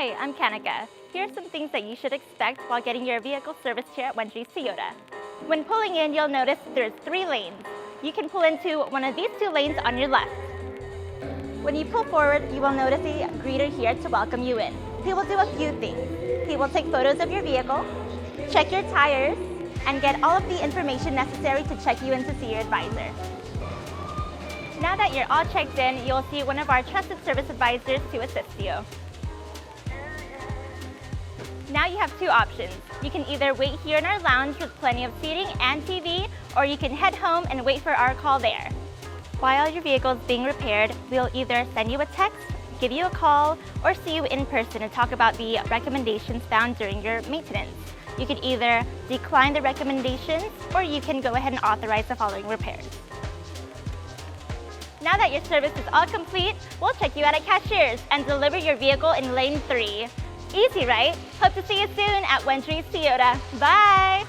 Hi, I'm Kanika. Here are some things that you should expect while getting your vehicle serviced here at Wondries Toyota. When pulling in, you'll notice there's 3 lanes. You can pull into one of these 2 lanes on your left. When you pull forward, you will notice a greeter here to welcome you in. He will do a few things. He will take photos of your vehicle, check your tires, and get all of the information necessary to check you in to see your advisor. Now that you're all checked in, you'll see one of our trusted service advisors to assist you. Now you have 2 options. You can either wait here in our lounge with plenty of seating and TV, or you can head home and wait for our call there. While your vehicle is being repaired, we'll either send you a text, give you a call, or see you in person and talk about the recommendations found during your maintenance. You can either decline the recommendations, or you can go ahead and authorize the following repairs. Now that your service is all complete, we'll check you out at cashier's and deliver your vehicle in lane 3. Easy, right? Hope to see you soon at Wondries Toyota. Bye!